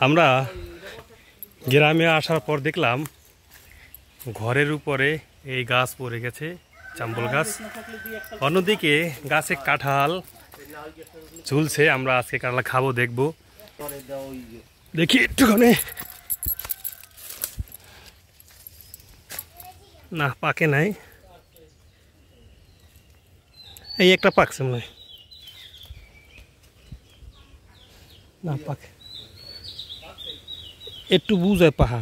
আমরা গ্রামে আসার পর দেখলাম ঘরের উপরে এই গাছ পড়ে গেছে, জাম্বুল গাছ। অন্যদিকে গাছে কাঁঠাল ঝুলছে। আমরা আজকে কাঁঠাল খাবো, দেখবো, দেখি একটুখানি। না, পাকে নাই, এই একটা পাকছে মনে হয়। না পাকে, একটু বুঝায়, পাহা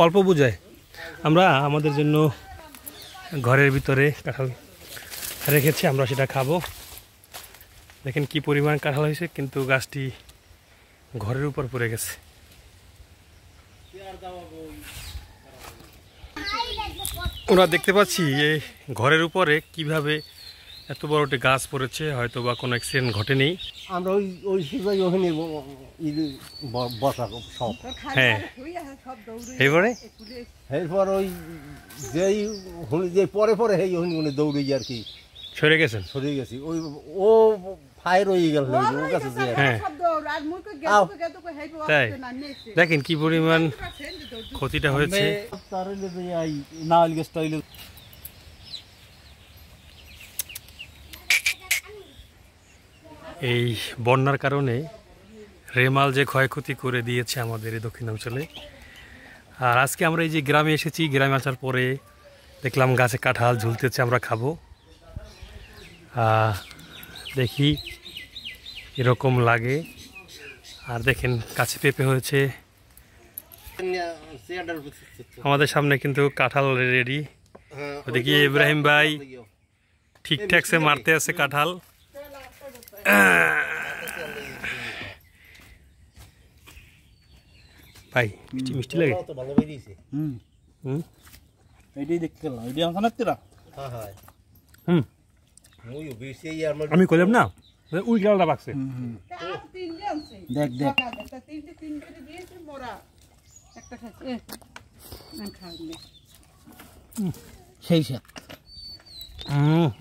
অল্প বুঝায়। আমরা আমাদের জন্য ঘরের ভিতরে কাঁঠাল রেখেছি, আমরা সেটা খাবো। দেখেন কি পরিমাণ কাঁঠাল হয়েছে, কিন্তু গাছটি ঘরের উপর পড়ে গেছে। আমরা দেখতে পাচ্ছি এই ঘরের উপরে কিভাবে এত বড় একটা গাছ পড়েছে, হয়তো বা কোনো অ্যাক্সিডেন্ট ঘটেনি। আমরা ওই সুযোগ ওখানে বসা সব। হ্যাঁ, এবারে এরপর ওই যেই যে পরে পরে সেই ওখানে দৌড়ে গিয়ে আর কি সরে গেছেন, সরে গেছি। ওই ও ফায়ার হয়ে গেল ওর কাছে। হ্যাঁ তাই দেখেন কি পরিমাণ ক্ষতিটা হয়েছে। এই বন্যার কারণে রেমাল যে ক্ষয়ক্ষতি করে দিয়েছে আমাদের এই দক্ষিণাঞ্চলে। আর আজকে আমরা এই যে গ্রামে এসেছি, গ্রামে আসার পরে দেখলাম গাছে কাঁঠাল ঝুলতেছে, আমরা খাবো। দেখি এরকম লাগে। আর দেখেন কাছে পেঁপে হয়েছে আমাদের সামনে, কিন্তু কাঁঠাল রেডি। ওদিকে ইব্রাহিম ভাই ঠিকঠাক সে মারতে আছে কাঁঠাল। ভাই মিষ্টি লাগে। আমি কইলাম না ওই গালটা বাকছে। দেখ দেখ সেই সাথ।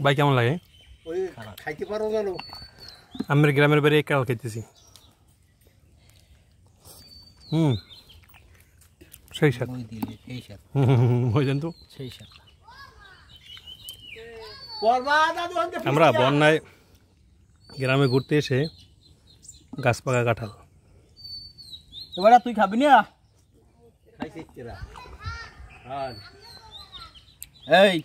ভাই কেমন লাগে? খাইতে পারো জানো, আমার গ্রামের বাড়ি কাঁঠাল খাইতেছি। সেই সাথ, বুঝলেন তো? সেই সাথ। আমরা বন্যায় গ্রামে ঘুরতে এসে গাছ পাকা কাঁঠাল। এবার তুই খাবি না? এই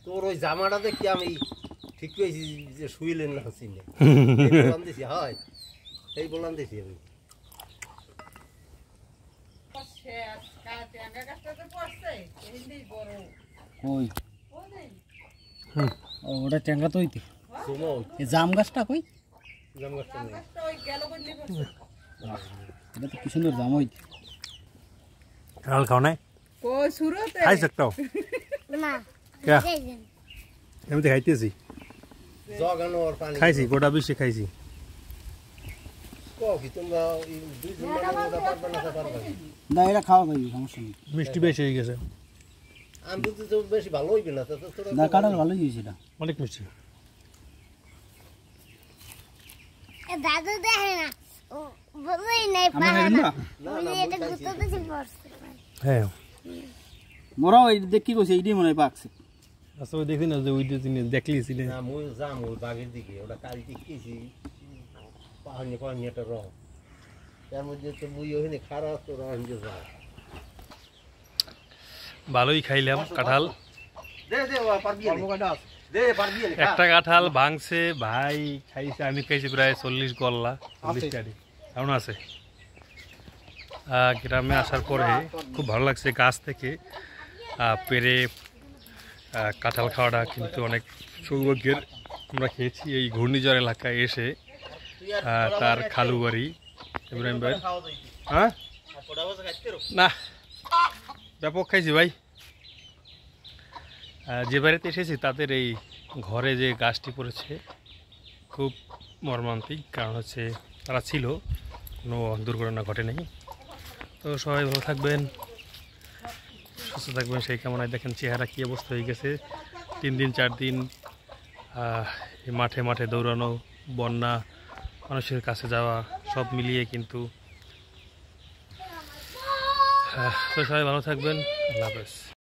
তোর ওই জামাটা দেখি আমি ঠিক পেয়েছি যে শুইলেন না চিনে দিছি। হয় এই বললাম দিছি আমি। ওটা ট্যাঙ্গা তো হইতে জাম গাছটা কই? জাম গাছটা এটা তো কি সুন্দর জাম হইতে। কাঁঠাল খাও নাই? খাইছ একটাও? আমি তো খাইতেছি, খাইছি গোটা বেশি খাইছি। না এটা খাওয়া যাবে, সমস্যা নেই। মিষ্টি বেশি হয়ে গেছে। আমি তো বেশি ভালো হইবে না। না কাঁঠাল ভালোই হয়েছে, এটা অনেক মিষ্টি। দাদু দেখে না, বলেই নাই পারে না। এটা গুতাতে পড়ছে। হ্যাঁ মোরা ওই দেখি কইছে এইডি মনে পাকছে। আচ্ছা ওই দেখি না যে ওই দিন দেখলিছি না। মুই যাম ওই বাগের দিকে, ওটা কালকে কিছি পাহাড়ি পাহাড়ি একটা রহ তার মধ্যে তো মুই ওখানে খারাপ তো রহিঞ্জে যাও। ভালোই খাইলাম কাঁঠাল। একটা কাঁঠাল ভাঙছে ভাই, খাইছে, আমি খাইছি প্রায় 40 গল্লা, 40 টাড়ি এমন আছে। গ্রামে আসার পরে খুব ভালো লাগছে, গাছ থেকে পেরে কাঁঠাল খাওয়াটা কিন্তু অনেক সৌভাগ্যের। আমরা খেয়েছি এই ঘূর্ণিঝড় এলাকায় এসে। তার খালু বাড়ি ইব্রাহিম ভাই। হ্যাঁ না ব্যাপক খাইছি ভাই। যে বাড়িতে এসেছি তাদের এই ঘরে যে গাছটি পড়েছে খুব মর্মান্তিক, কারণ হচ্ছে তারা ছিল, কোনো দুর্ঘটনা ঘটেনি। তো সবাই ভালো থাকবেন, সুস্থ থাকবেন সেই কামনায়। দেখেন চেহারা কী অবস্থা হয়ে গেছে, 3 দিন 4 দিন এই মাঠে মাঠে দৌড়ানো, বন্যা, মানুষের কাছে যাওয়া, সব মিলিয়ে কিন্তু তো সবাই ভালো থাকবেন। আল্লাহ হাফেজ।